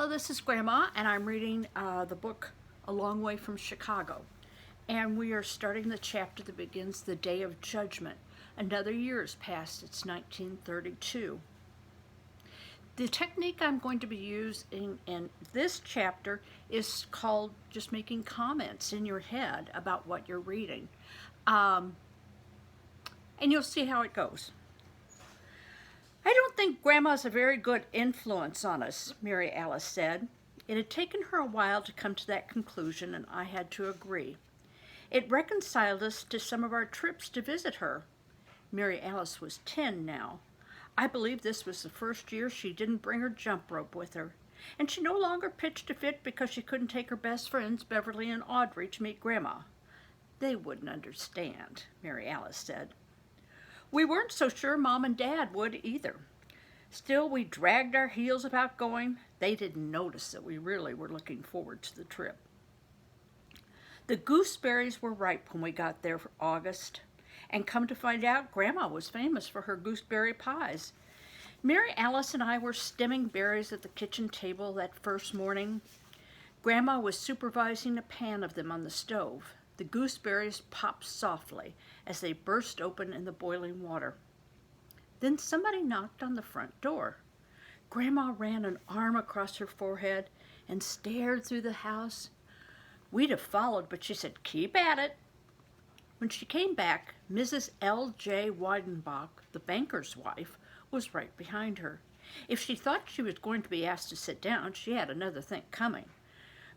Hello, this is Grandma, and I'm reading the book A Long Way from Chicago. And we are starting the chapter that begins the Day of Judgment. Another year has passed. It's 1932. The technique I'm going to be using in this chapter is called just making comments in your head about what you're reading. And you'll see how it goes. I don't think Grandma's a very good influence on us, Mary Alice said. It had taken her a while to come to that conclusion, and I had to agree. It reconciled us to some of our trips to visit her. Mary Alice was 10 now. I believe this was the first year she didn't bring her jump rope with her, and she no longer pitched a fit because she couldn't take her best friends, Beverly and Audrey, to meet Grandma. They wouldn't understand, Mary Alice said. We weren't so sure Mom and Dad would either. Still, we dragged our heels about going. They didn't notice that we really were looking forward to the trip. The gooseberries were ripe when we got there for August, and come to find out, Grandma was famous for her gooseberry pies. Mary Alice and I were stemming berries at the kitchen table that first morning. Grandma was supervising a pan of them on the stove. The gooseberries popped softly as they burst open in the boiling water. Then somebody knocked on the front door. Grandma ran an arm across her forehead and stared through the house. We'd have followed, but she said, "Keep at it." When she came back, Mrs. L.J. Wydenbach, the banker's wife, was right behind her. If she thought she was going to be asked to sit down, she had another thing coming.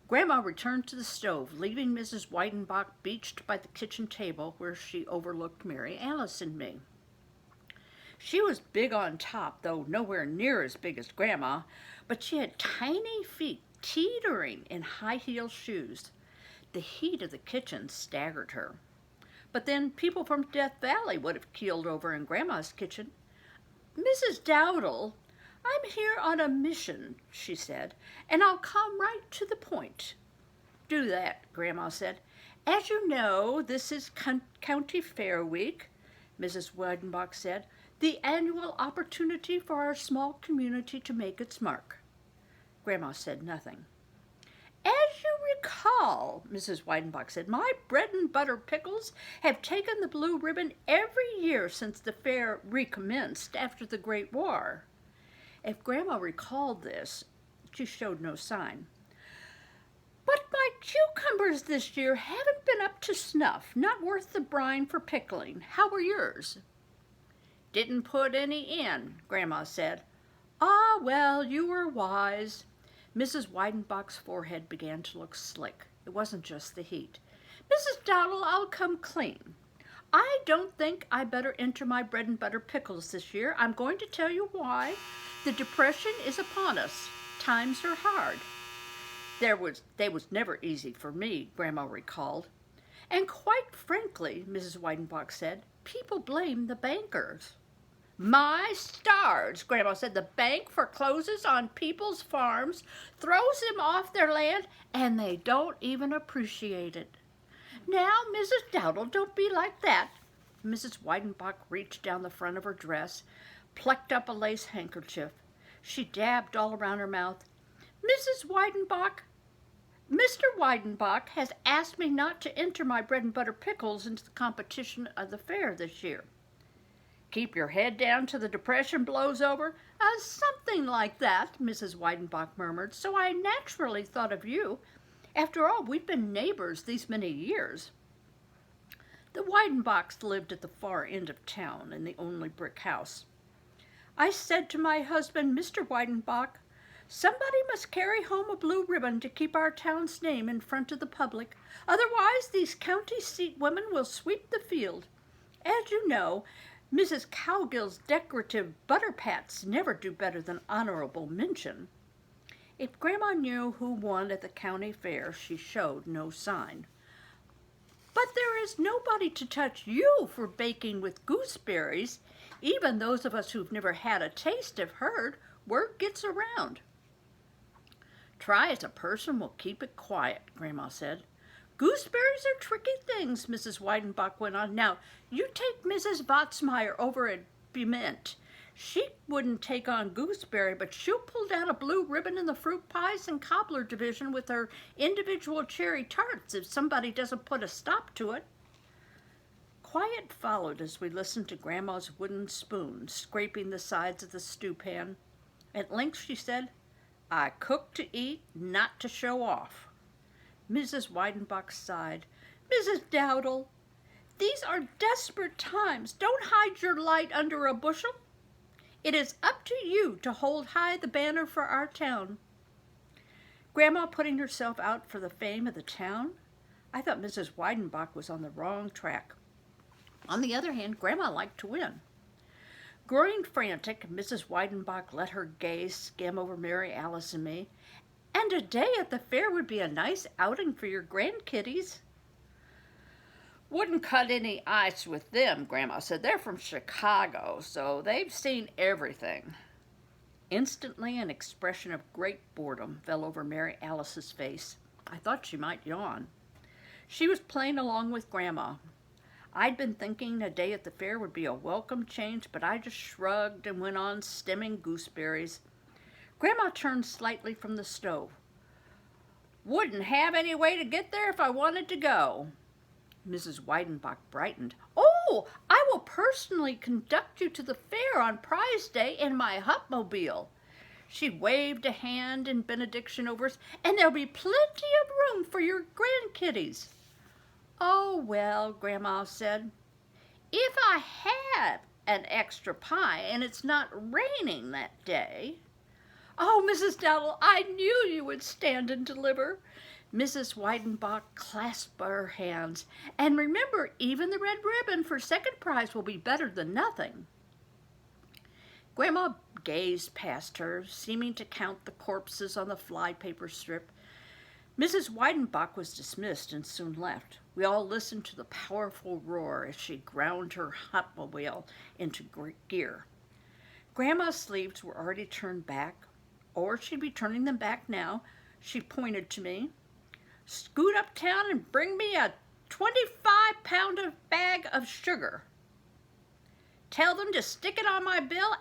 Grandma returned to the stove, leaving Mrs. Wydenbock beached by the kitchen table where she overlooked Mary Alice and me. She was big on top, though nowhere near as big as Grandma, but she had tiny feet teetering in high-heeled shoes. The heat of the kitchen staggered her. But then people from Death Valley would have keeled over in Grandma's kitchen. "Mrs. Dowdle, I'm here on a mission," she said, "and I'll come right to the point." "Do that," Grandma said. "As you know, this is County Fair Week," Mrs. Wydenbach said, "the annual opportunity for our small community to make its mark." Grandma said nothing. "As you recall," Mrs. Wydenbach said, "my bread and butter pickles have taken the blue ribbon every year since the fair recommenced after the Great War." If Grandma recalled this, she showed no sign. "But my cucumbers this year haven't been up to snuff, not worth the brine for pickling. How were yours?" "Didn't put any in," Grandma said. "Ah, well, you were wise." Mrs. Weidenbach's forehead began to look slick. It wasn't just the heat. "Mrs. Dowdle, I'll come clean. I don't think I better enter my bread and butter pickles this year. I'm going to tell you why. The Depression is upon us. Times are hard." They was never easy for me," Grandma recalled. "And quite frankly," Mrs. Weidenbach said, "people blame the bankers." "My stars," Grandma said, "the bank forecloses on people's farms, throws them off their land, and they don't even appreciate it." "Now, Mrs. Dowdle, don't be like that." Mrs. Wydenbach reached down the front of her dress, plucked up a lace handkerchief. She dabbed all around her mouth. "Mrs. Wydenbach, Mr. Wydenbach has asked me not to enter my bread and butter pickles into the competition of the fair this year." "Keep your head down till the Depression blows over?" Something like that," Mrs. Wydenbach murmured, "so I naturally thought of you. After all, we've been neighbors these many years." The Weidenbachs lived at the far end of town in the only brick house. "I said to my husband, Mr. Wydenbach, somebody must carry home a blue ribbon to keep our town's name in front of the public. Otherwise, these county seat women will sweep the field. As you know, Mrs. Cowgill's decorative butter pats never do better than honorable mention." If Grandma knew who won at the county fair, she showed no sign. "But there is nobody to touch you for baking with gooseberries. Even those of us who've never had a taste have heard. Word gets around." "Try as a person will keep it quiet," Grandma said. "Gooseberries are tricky things," Mrs. Wydenbach went on. "Now, you take Mrs. Votzmeyer over at Bement. She wouldn't take on Gooseberry, but she'll pull down a blue ribbon in the fruit pies and cobbler division with her individual cherry tarts if somebody doesn't put a stop to it. Quiet followed as we listened to Grandma's wooden spoon scraping the sides of the stew pan. At length she said, "I cook to eat, not to show off." Mrs. Wydenbach sighed. "Mrs. Dowdle, these are desperate times. Don't hide your light under a bushel. It is up to you to hold high the banner for our town." Grandma putting herself out for the fame of the town? I thought Mrs. Weidenbach was on the wrong track. On the other hand, Grandma liked to win. Growing frantic, Mrs. Wydenbach let her gaze skim over Mary Alice and me. "And a day at the fair would be a nice outing for your grandkiddies." "Wouldn't cut any ice with them," Grandma said. "They're from Chicago, so they've seen everything." Instantly, an expression of great boredom fell over Mary Alice's face. I thought she might yawn. She was playing along with Grandma. I'd been thinking a day at the fair would be a welcome change, but I just shrugged and went on stemming gooseberries. Grandma turned slightly from the stove. "Wouldn't have any way to get there if I wanted to go." Mrs. Wydenbach brightened. "Oh, I will personally conduct you to the fair on prize day in my Hubmobile." She waved a hand in benediction over us. "And there'll be plenty of room for your grandkiddies." "Oh, well," Grandma said, "if I have an extra pie and it's not raining that day." "Oh, Mrs. Dowdle, I knew you would stand and deliver." Mrs. Wydenbach clasped her hands. "And remember, even the red ribbon for second prize will be better than nothing." Grandma gazed past her, seeming to count the corpses on the flypaper strip. Mrs. Wydenbach was dismissed and soon left. We all listened to the powerful roar as she ground her Hubmobile into gear. Grandma's sleeves were already turned back, or she'd be turning them back now. She pointed to me. "Scoot uptown and bring me a 25-pound bag of sugar. Tell them to stick it on my bill.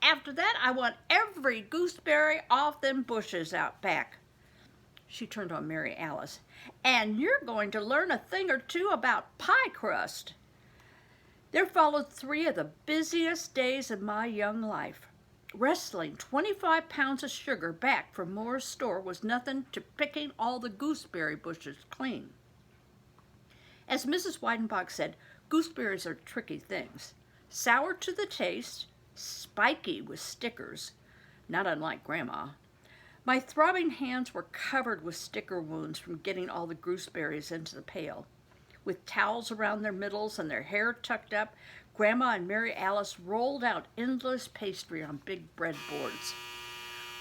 After that, I want every gooseberry off them bushes out back." She turned on Mary Alice. "And you're going to learn a thing or two about pie crust." There followed 3 of the busiest days of my young life. Wrestling 25 pounds of sugar back from Moore's store was nothing to picking all the gooseberry bushes clean. As Mrs. Wydenbach said, gooseberries are tricky things. Sour to the taste, spiky with stickers, not unlike Grandma. My throbbing hands were covered with sticker wounds from getting all the gooseberries into the pail. With towels around their middles and their hair tucked up, Grandma and Mary Alice rolled out endless pastry on big breadboards.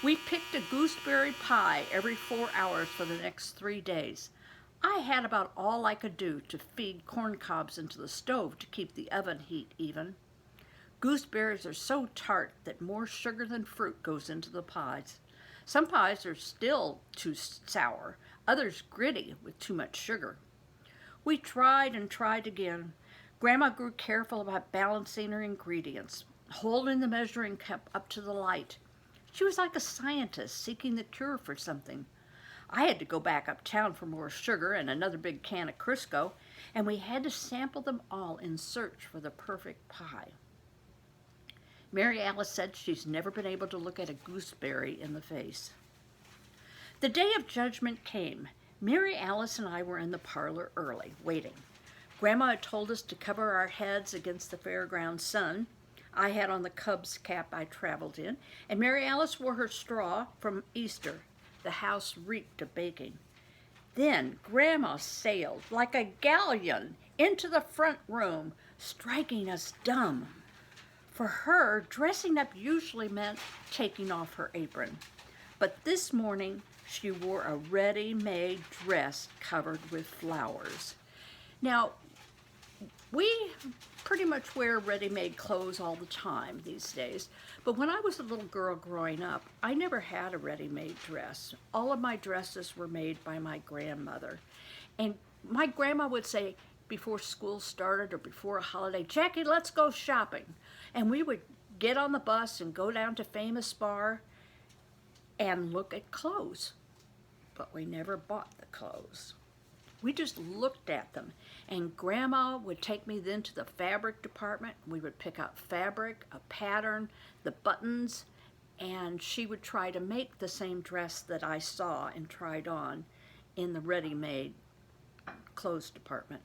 We picked a gooseberry pie every 4 hours for the next 3 days. I had about all I could do to feed corn cobs into the stove to keep the oven heat even. Gooseberries are so tart that more sugar than fruit goes into the pies. Some pies are still too sour, others gritty with too much sugar. We tried and tried again. Grandma grew careful about balancing her ingredients, holding the measuring cup up to the light. She was like a scientist seeking the cure for something. I had to go back uptown for more sugar and another big can of Crisco, and we had to sample them all in search for the perfect pie. Mary Alice said she's never been able to look at a gooseberry in the face. The day of judgment came. Mary Alice and I were in the parlor early, waiting. Grandma had told us to cover our heads against the fairground sun. I had on the Cubs cap I traveled in, and Mary Alice wore her straw from Easter. The house reeked of baking. Then Grandma sailed like a galleon into the front room, striking us dumb. For her, dressing up usually meant taking off her apron. But this morning, she wore a ready-made dress covered with flowers. Now, we pretty much wear ready-made clothes all the time these days, but when I was a little girl growing up, I never had a ready-made dress. All of my dresses were made by my grandmother. And my grandma would say, before school started or before a holiday, "Jackie, let's go shopping." And we would get on the bus and go down to Famous Bar and look at clothes. But we never bought the clothes. We just looked at them. And Grandma would take me then to the fabric department. We would pick out fabric, a pattern, the buttons, and she would try to make the same dress that I saw and tried on in the ready-made clothes department.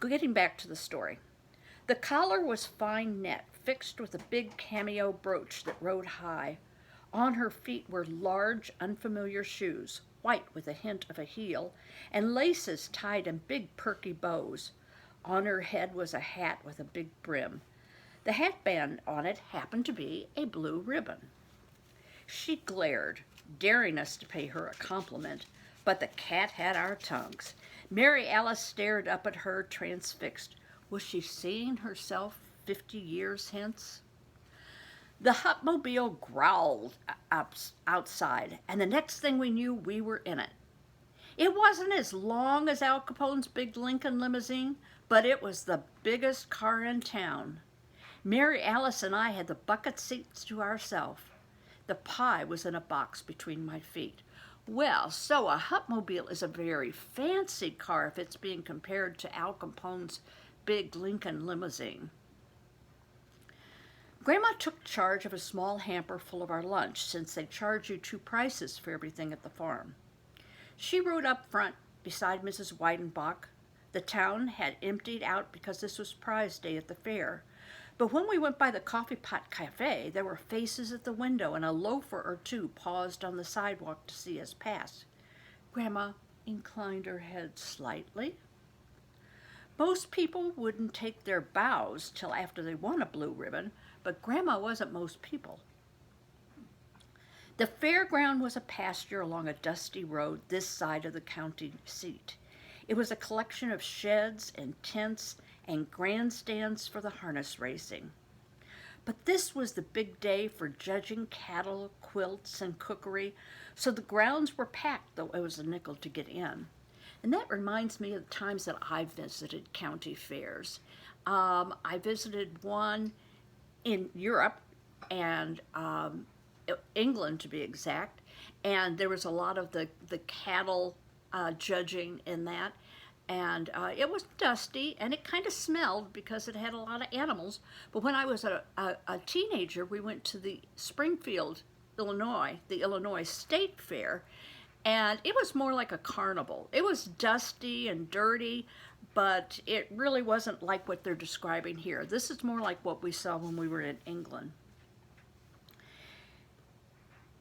Getting back to the story. The collar was fine net, fixed with a big cameo brooch that rode high. On her feet were large, unfamiliar shoes, white with a hint of a heel, and laces tied in big, perky bows. On her head was a hat with a big brim. The hatband on it happened to be a blue ribbon. She glared, daring us to pay her a compliment, but the cat had our tongues. Mary Alice stared up at her, transfixed. Was she seeing herself 50 years hence? The Hubmobile growled outside, and the next thing we knew, we were in it. It wasn't as long as Al Capone's big Lincoln limousine, but it was the biggest car in town. Mary Alice and I had the bucket seats to ourselves. The pie was in a box between my feet. Well, so a Hubmobile is a very fancy car if it's being compared to Al Capone's big Lincoln limousine. Grandma took charge of a small hamper full of our lunch, since they charge you 2 prices for everything at the farm. She rode up front beside Mrs. Wydenbach. The town had emptied out because this was prize day at the fair. But when we went by the Coffee Pot Cafe, there were faces at the window, and a loafer or two paused on the sidewalk to see us pass. Grandma inclined her head slightly. Most people wouldn't take their bows till after they won a blue ribbon, but Grandma wasn't most people. The fairground was a pasture along a dusty road this side of the county seat. It was a collection of sheds and tents and grandstands for the harness racing. But this was the big day for judging cattle, quilts, and cookery, so the grounds were packed, though it was a nickel to get in. And that reminds me of the times that I visited county fairs. I visited one in Europe and England, to be exact, and there was a lot of the cattle judging in that. And it was dusty, and it kind of smelled because it had a lot of animals. But when I was a teenager, we went to the Springfield, Illinois, the Illinois State Fair, and it was more like a carnival. It was dusty and dirty, but it really wasn't like what they're describing here. This is more like what we saw when we were in England.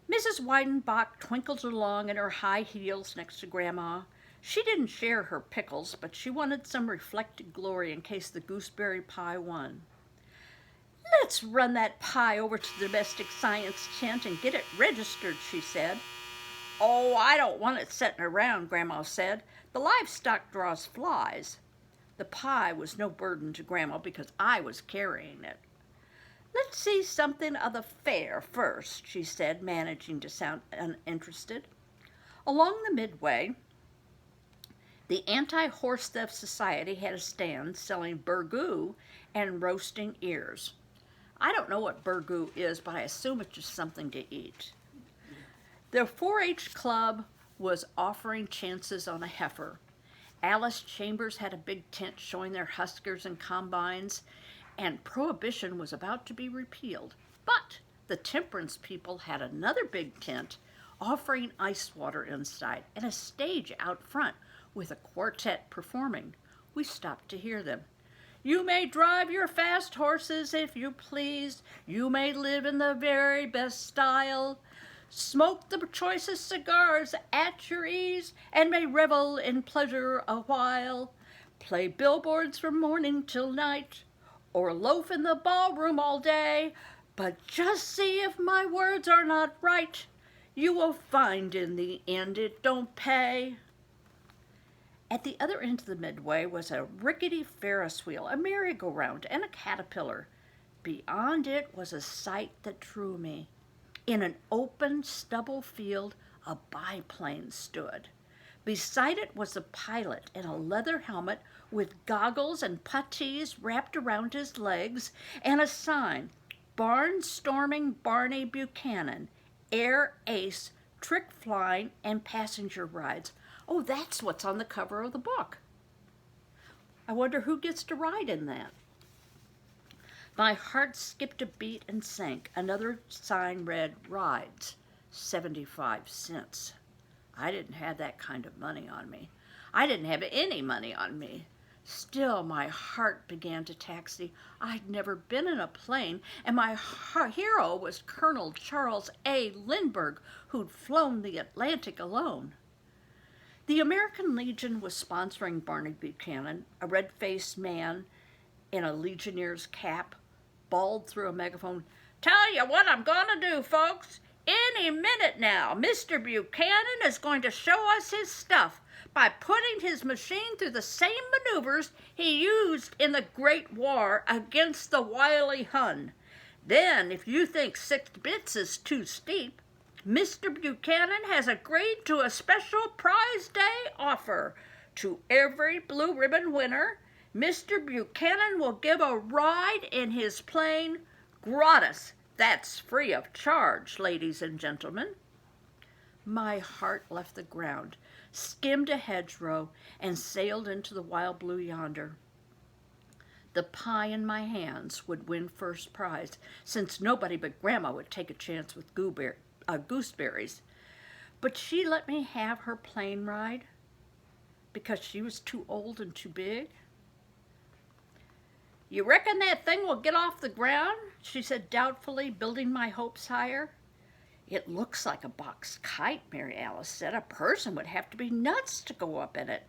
Mrs. Wydenbock twinkled along in her high heels next to Grandma. She didn't share her pickles, but she wanted some reflected glory in case the gooseberry pie won. "Let's run that pie over to the domestic science tent and get it registered," she said. "Oh, I don't want it setting around," Grandma said. "The livestock draws flies." The pie was no burden to Grandma because I was carrying it. "Let's see something of the fair first," she said, managing to sound uninterested. Along the midway, the Anti-Horse Theft Society had a stand selling burgoo and roasting ears. I don't know what burgoo is, but I assume it's just something to eat. The 4-H club was offering chances on a heifer. Alice Chambers had a big tent showing their huskers and combines, and prohibition was about to be repealed. But the temperance people had another big tent offering ice water inside and a stage out front with a quartet performing. We stopped to hear them. "You may drive your fast horses if you please. You may live in the very best style. Smoke the choicest cigars at your ease, and may revel in pleasure a while. Play billboards from morning till night, or loaf in the ballroom all day. But just see if my words are not right. You will find in the end it don't pay." At the other end of the midway was a rickety Ferris wheel, a merry-go-round, and a caterpillar. Beyond it was a sight that drew me. In an open stubble field, a biplane stood. Beside it was a pilot in a leather helmet with goggles and puttees wrapped around his legs and a sign, Barnstorming Barney Buchanan, Air Ace, Trick Flying, and Passenger Rides. Oh, that's what's on the cover of the book. I wonder who gets to ride in that. My heart skipped a beat and sank. Another sign read, Rides, 75 cents. I didn't have that kind of money on me. I didn't have any money on me. Still, my heart began to taxi. I'd never been in a plane, and my hero was Colonel Charles A. Lindbergh, who'd flown the Atlantic alone. The American Legion was sponsoring Barney Buchanan, a red-faced man in a Legionnaires' cap, bawled through a megaphone, "Tell you what I'm going to do, folks. Any minute now, Mr. Buchanan is going to show us his stuff by putting his machine through the same maneuvers he used in the Great War against the wily Hun. Then, if you think 6 bits is too steep, Mr. Buchanan has agreed to a special prize day offer. To every blue ribbon winner, Mr. Buchanan will give a ride in his plane gratis. That's free of charge, ladies and gentlemen." My heart left the ground, skimmed a hedgerow, and sailed into the wild blue yonder. The pie in my hands would win first prize, since nobody but Grandma would take a chance with gooseberries. But she let me have her plane ride because she was too old and too big. "You reckon that thing will get off the ground?" she said doubtfully, building my hopes higher. "It looks like a box kite," Mary Alice said. "A person would have to be nuts to go up in it."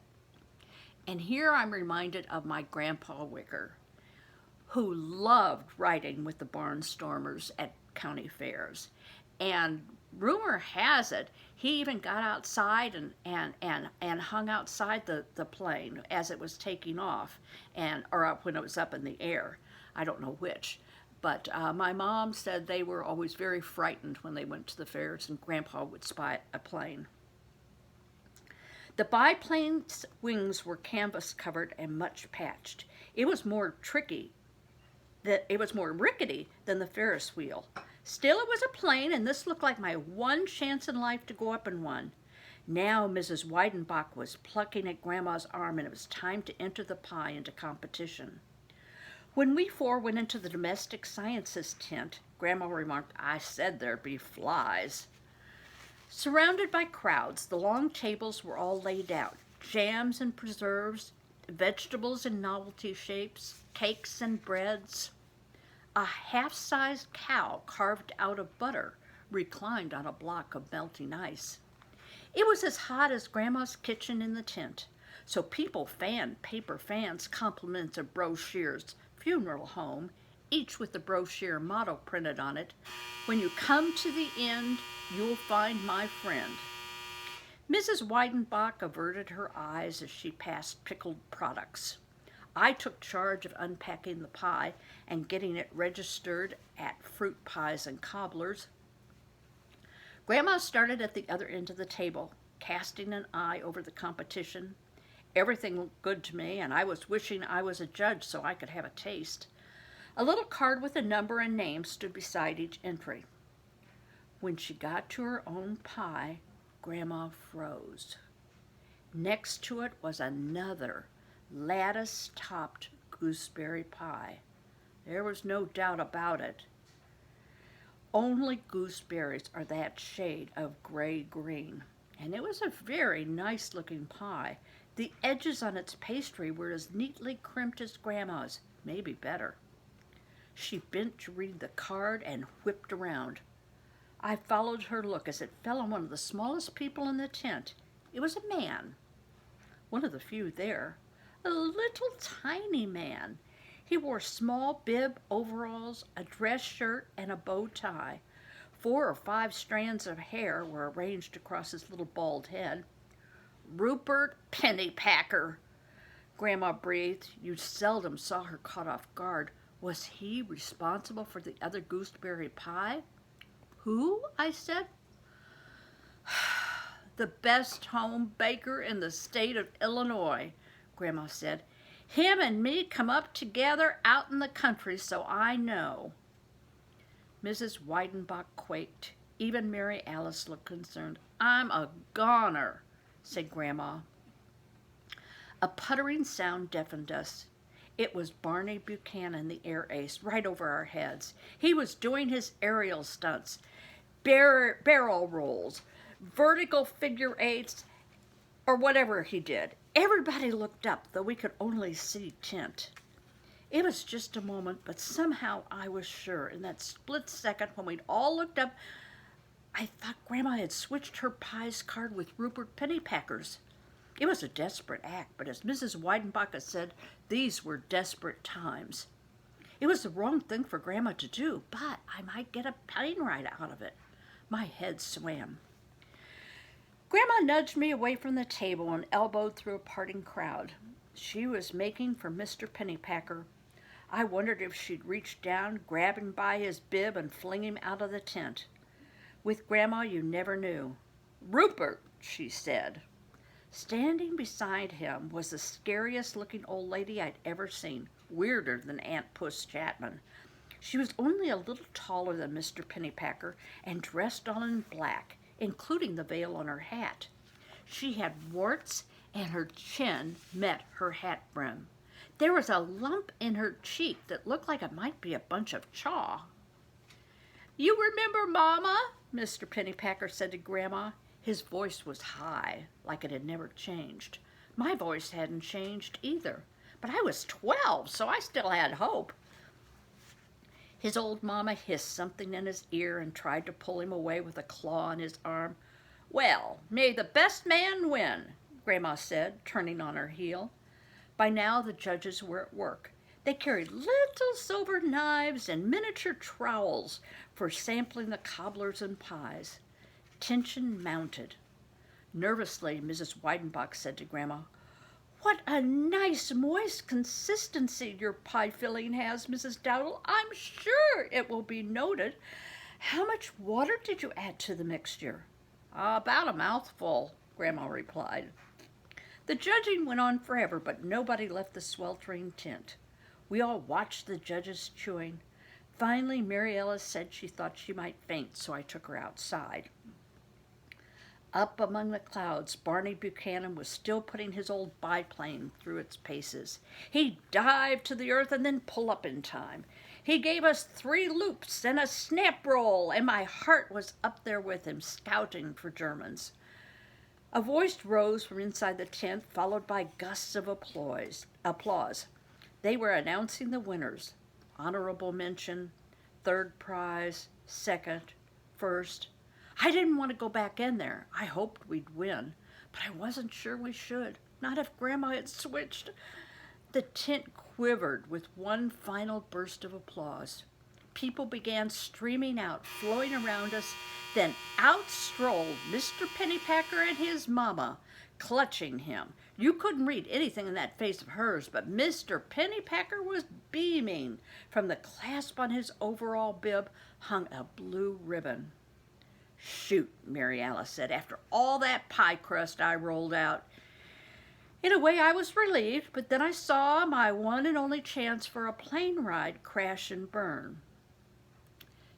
And here I'm reminded of my Grandpa Wicker, who loved riding with the barnstormers at county fairs. And rumor has it, he even got outside and hung outside the plane as it was taking off, or up when it was up in the air. I don't know which. But my mom said they were always very frightened when they went to the fairs and Grandpa would spy a plane. The biplane's wings were canvas covered and much patched. It was more rickety than the Ferris wheel. Still, it was a plane, and this looked like my one chance in life to go up in one. Now Mrs. Wydenbock was plucking at Grandma's arm, and it was time to enter the pie into competition. When we 4 went into the domestic sciences tent, Grandma remarked, "I said there'd be flies." Surrounded by crowds, the long tables were all laid out. Jams and preserves, vegetables in novelty shapes, cakes and breads. A half-sized cow carved out of butter reclined on a block of melting ice. It was as hot as Grandma's kitchen in the tent, so people fanned paper fans compliments of Brochier's funeral home, each with the brochure motto printed on it, "When you come to the end, you'll find my friend." Mrs. Wydenbach averted her eyes as she passed pickled products. I took charge of unpacking the pie and getting it registered at Fruit Pies and Cobblers. Grandma started at the other end of the table, casting an eye over the competition. Everything looked good to me, and I was wishing I was a judge so I could have a taste. A little card with a number and name stood beside each entry. When she got to her own pie, Grandma froze. Next to it was another lattice-topped gooseberry pie. There was no doubt about it. Only gooseberries are that shade of gray-green, and it was a very nice-looking pie. The edges on its pastry were as neatly crimped as Grandma's, maybe better. She bent to read the card and whipped around. I followed her look as it fell on one of the smallest people in the tent. It was a man, one of the few there, a little tiny man. He wore small bib overalls, a dress shirt, and a bow tie. 4 or 5 strands of hair were arranged across his little bald head. "Rupert Pennypacker," Grandma breathed. You seldom saw her caught off guard. Was he responsible for the other gooseberry pie? "Who?" I said. The best home baker in the state of Illinois, Grandma said. Him and me come up together out in the country, so I know. Mrs. Wydenbach quaked. Even Mary Alice looked concerned. I'm a goner, said Grandma. A puttering sound deafened us. It was Barney Buchanan, the air ace, right over our heads. He was doing his aerial stunts, barrel rolls, vertical figure eights, or whatever he did. Everybody looked up, though we could only see tint. It was just a moment, but somehow I was sure in that split second when we'd all looked up, I thought Grandma had switched her pies card with Rupert Pennypacker's. It was a desperate act, but as Mrs. Wydenbach said, these were desperate times. It was the wrong thing for Grandma to do, but I might get a plane ride out of it. My head swam. Grandma nudged me away from the table and elbowed through a parting crowd. She was making for Mr. Pennypacker. I wondered if she'd reach down, grab him by his bib, and fling him out of the tent. With Grandma, you never knew. Rupert, she said. Standing beside him was the scariest-looking old lady I'd ever seen, weirder than Aunt Puss Chapman. She was only a little taller than Mr. Pennypacker and dressed all in black, including the veil on her hat. She had warts, and her chin met her hat brim. There was a lump in her cheek that looked like it might be a bunch of chaw. You remember Mama? Mr. Pennypacker said to Grandma. His voice was high, like it had never changed. My voice hadn't changed either, but I was 12, so I still had hope. His old mama hissed something in his ear and tried to pull him away with a claw on his arm. Well, may the best man win, Grandma said, turning on her heel. By now the judges were at work. They carried little silver knives and miniature trowels for sampling the cobblers and pies. Tension mounted. Nervously, Mrs. Wydenbach said to Grandma, What a nice, moist consistency your pie filling has, Mrs. Dowdle. I'm sure it will be noted. How much water did you add to the mixture? About a mouthful, Grandma replied. The judging went on forever, but nobody left the sweltering tent. We all watched the judges chewing. Finally, Mary Alice said she thought she might faint, so I took her outside. Up among the clouds, Barney Buchanan was still putting his old biplane through its paces. He'd dive to the earth and then pull up in time. He gave us 3 loops and a snap roll, and my heart was up there with him, scouting for Germans. A voice rose from inside the tent, followed by gusts of applause. They were announcing the winners. Honorable mention, 3rd prize, 2nd, 1st. I didn't want to go back in there. I hoped we'd win, but I wasn't sure we should. Not if Grandma had switched. The tent quivered with one final burst of applause. People began streaming out, flowing around us. Then out strolled Mr. Pennypacker and his mama, clutching him. You couldn't read anything in that face of hers, but Mr. Pennypacker was beaming. From the clasp on his overall bib hung a blue ribbon. Shoot, Mary Alice said. After all that pie crust I rolled out. In a way I was relieved, but then I saw my one and only chance for a plane ride crash and burn.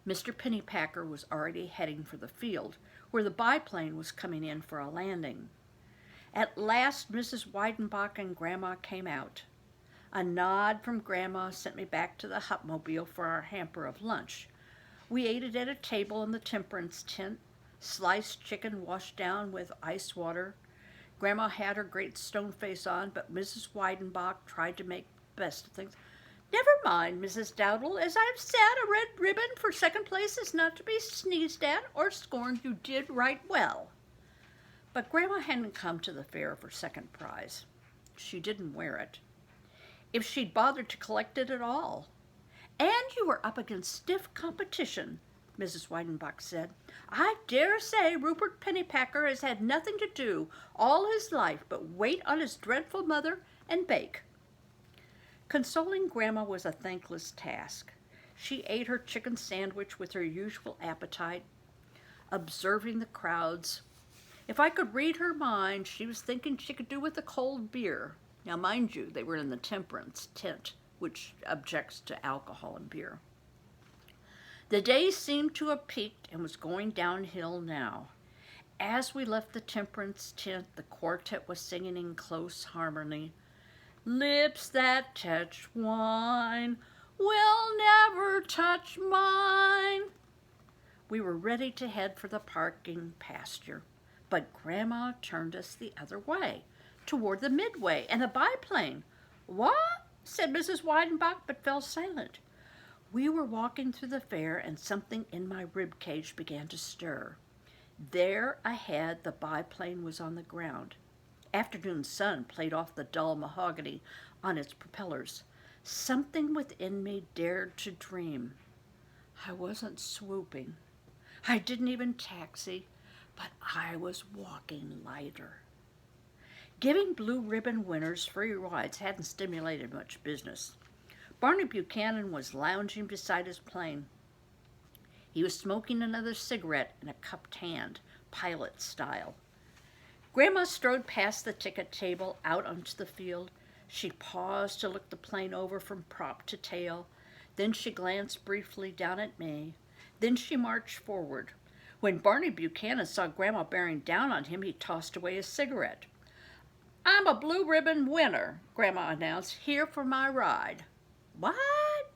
Mr. Pennypacker was already heading for the field, where the biplane was coming in for a landing. At last Mrs. Weidenbach and Grandma came out. A nod from Grandma sent me back to the Hubmobile for our hamper of lunch. We ate it at a table in the Temperance Tent, sliced chicken washed down with ice water. Grandma had her great stone face on, but Mrs. Weidenbach tried to make the best of things. Never mind, Mrs. Dowdle. As I've said, a red ribbon for 2nd place is not to be sneezed at or scorned. You did right well. But Grandma hadn't come to the fair for 2nd prize. She didn't wear it. If she'd bothered to collect it at all. And you were up against stiff competition, Mrs. Weidenbach said. I dare say Rupert Pennypacker has had nothing to do all his life but wait on his dreadful mother and bake. Consoling Grandma was a thankless task. She ate her chicken sandwich with her usual appetite, observing the crowds. If I could read her mind, she was thinking she could do with a cold beer. Now, mind you, they were in the Temperance Tent, which objects to alcohol and beer. The day seemed to have peaked and was going downhill now. As we left the Temperance Tent, the quartet was singing in close harmony, "Lips that touch wine will never touch mine." We were ready to head for the parking pasture, but Grandma turned us the other way, toward the midway and the biplane. "What?" said Mrs. Wydenbach, but fell silent. We were walking through the fair, and something in my rib cage began to stir. There ahead, the biplane was on the ground. Afternoon sun played off the dull mahogany on its propellers. Something within me dared to dream. I wasn't swooping. I didn't even taxi, but I was walking lighter. Giving blue ribbon winners free rides hadn't stimulated much business. Barney Buchanan was lounging beside his plane. He was smoking another cigarette in a cupped hand, pilot style. Grandma strode past the ticket table out onto the field. She paused to look the plane over from prop to tail. Then she glanced briefly down at me. Then she marched forward. When Barney Buchanan saw Grandma bearing down on him, he tossed away his cigarette. "I'm a blue ribbon winner," Grandma announced, "here for my ride." "What?"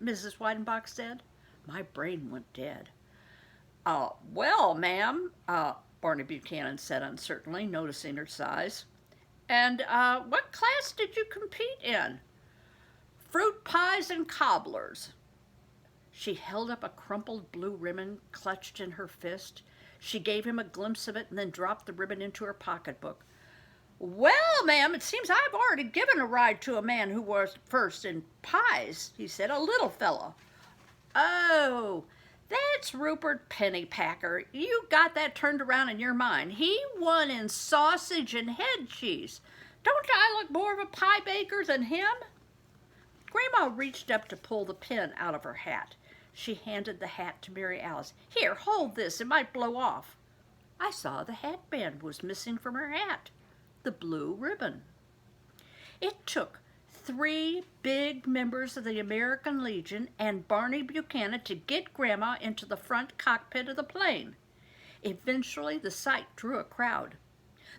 Mrs. Wydenbach said. My brain went dead. Well, ma'am," Barney Buchanan said uncertainly, noticing her size. "And what class did you compete in?" "Fruit pies and cobblers." She held up a crumpled blue ribbon clutched in her fist. She gave him a glimpse of it and then dropped the ribbon into her pocketbook. "Well, ma'am, it seems I've already given a ride to a man who was first in pies," he said, "a little fellow." "Oh, that's Rupert Pennypacker. You got that turned around in your mind. He won in sausage and head cheese. Don't I look more of a pie baker than him?" Grandma reached up to pull the pin out of her hat. She handed the hat to Mary Alice. "Here, hold this. It might blow off." I saw the hatband was missing from her hat. The blue ribbon. It took 3 big members of the American Legion and Barney Buchanan to get Grandma into the front cockpit of the plane. Eventually, the sight drew a crowd.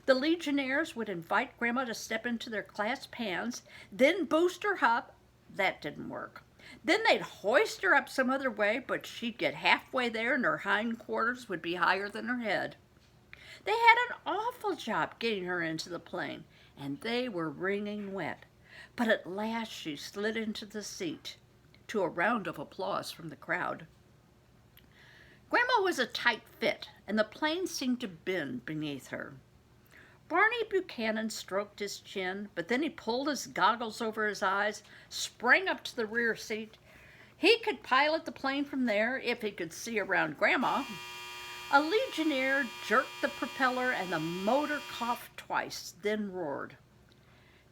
The Legionnaires would invite Grandma to step into their clasped hands, then boost her up. That didn't work. Then they'd hoist her up some other way, but she'd get halfway there and her hindquarters would be higher than her head. They had an awful job getting her into the plane, and they were wringing wet. But at last she slid into the seat, to a round of applause from the crowd. Grandma was a tight fit, and the plane seemed to bend beneath her. Barney Buchanan stroked his chin, but then he pulled his goggles over his eyes, sprang up to the rear seat. He could pilot the plane from there if he could see around Grandma. A Legionnaire jerked the propeller and the motor coughed twice, then roared.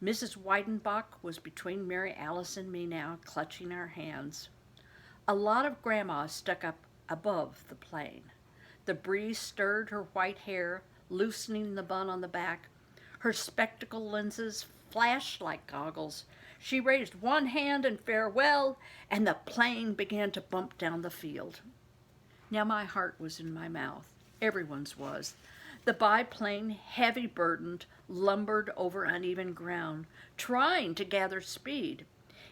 Mrs. Wydenbach was between Mary Alice and me now, clutching our hands. A lot of Grandma stuck up above the plane. The breeze stirred her white hair, loosening the bun on the back. Her spectacle lenses flashed like goggles. She raised one hand in farewell, and the plane began to bump down the field. Now my heart was in my mouth. Everyone's was. The biplane, heavy-burdened, lumbered over uneven ground, trying to gather speed.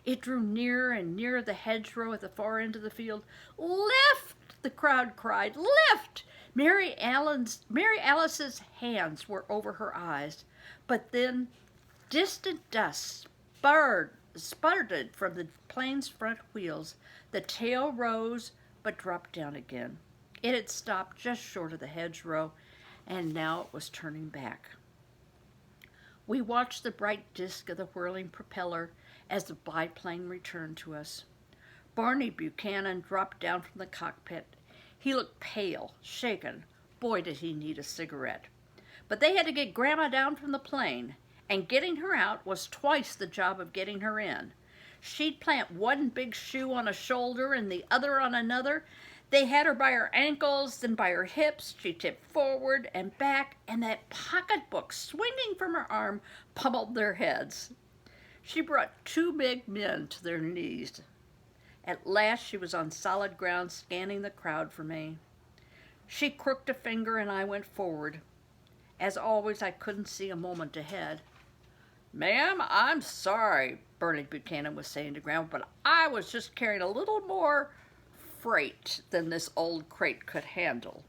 It drew nearer and nearer the hedgerow at the far end of the field. "Lift!" the crowd cried. "Lift!" Mary Alice's hands were over her eyes, but then distant dust sputtered from the plane's front wheels. The tail rose, but dropped down again. It had stopped just short of the hedgerow, and now it was turning back. We watched the bright disk of the whirling propeller as the biplane returned to us. Barney Buchanan dropped down from the cockpit. He looked pale, shaken. Boy, did he need a cigarette. But they had to get Grandma down from the plane, and getting her out was twice the job of getting her in. She'd plant one big shoe on a shoulder and the other on another. They had her by her ankles, then by her hips. She tipped forward and back, and that pocketbook swinging from her arm pummeled their heads. She brought two big men to their knees. At last she was on solid ground, scanning the crowd for me. She crooked a finger and I went forward. As always, I couldn't see a moment ahead. "Ma'am, I'm sorry," Barney Buchanan was saying to Grandma, "but I was just carrying a little more freight than this old crate could handle."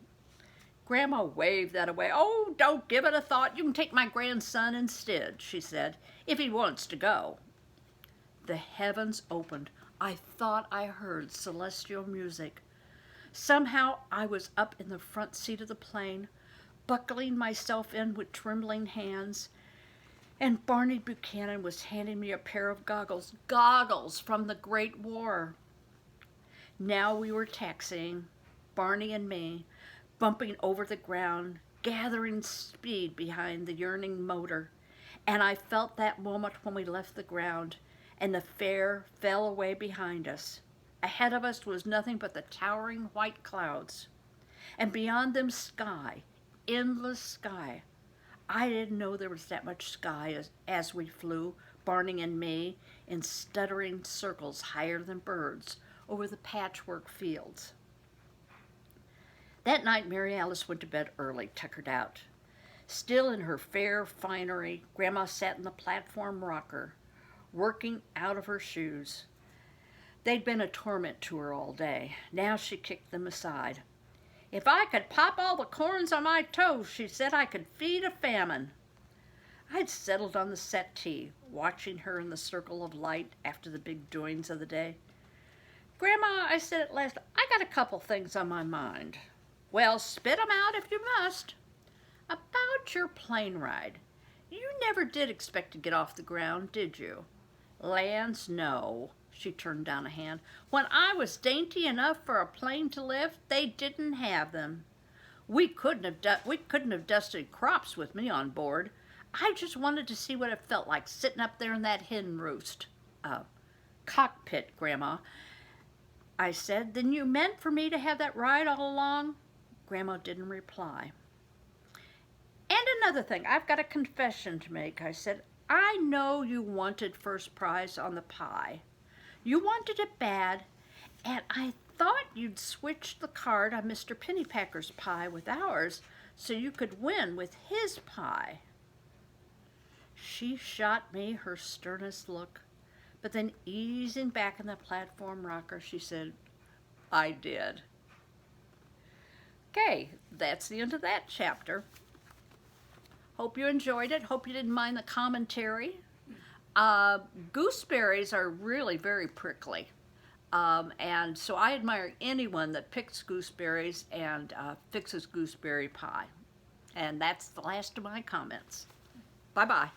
Grandma waved that away. "Oh, don't give it a thought. You can take my grandson instead," she said, "if he wants to go." The heavens opened. I thought I heard celestial music. Somehow I was up in the front seat of the plane, buckling myself in with trembling hands, and Barney Buchanan was handing me a pair of goggles from the Great War. Now we were taxiing, Barney and me, bumping over the ground, gathering speed behind the yearning motor, and I felt that moment when we left the ground and the fair fell away behind us. Ahead of us was nothing but the towering white clouds, and beyond them sky, endless sky. I didn't know there was that much sky as we flew, Barney and me, in stuttering circles higher than birds over the patchwork fields. That night, Mary Alice went to bed early, tuckered out. Still in her fair finery, Grandma sat in the platform rocker, working out of her shoes. They'd been a torment to her all day. Now she kicked them aside. "If I could pop all the corns on my toes," she said, "I could feed a famine." I'd settled on the settee, watching her in the circle of light after the big doings of the day. "Grandma," I said at last, "I got a couple things on my mind." "Well, spit 'em out if you must." "About your plane ride. You never did expect to get off the ground, did you?" "Lands, no." She turned down a hand. "When I was dainty enough for a plane to lift, they didn't have them. We couldn't have dusted crops with me on board. I just wanted to see what it felt like sitting up there in that hen roost." "Cockpit, Grandma," I said. "Then you meant for me to have that ride all along?" Grandma didn't reply. "And another thing, I've got a confession to make," I said. "I know you wanted first prize on the pie. You wanted it bad, and I thought you'd switch the card on Mr. Pennypacker's pie with ours so you could win with his pie." She shot me her sternest look, but then easing back in the platform rocker, she said, "I did." Okay, that's the end of that chapter. Hope you enjoyed it. Hope you didn't mind the commentary. Gooseberries are really very prickly. And so I admire anyone that picks gooseberries and fixes gooseberry pie. And that's the last of my comments. Bye-bye.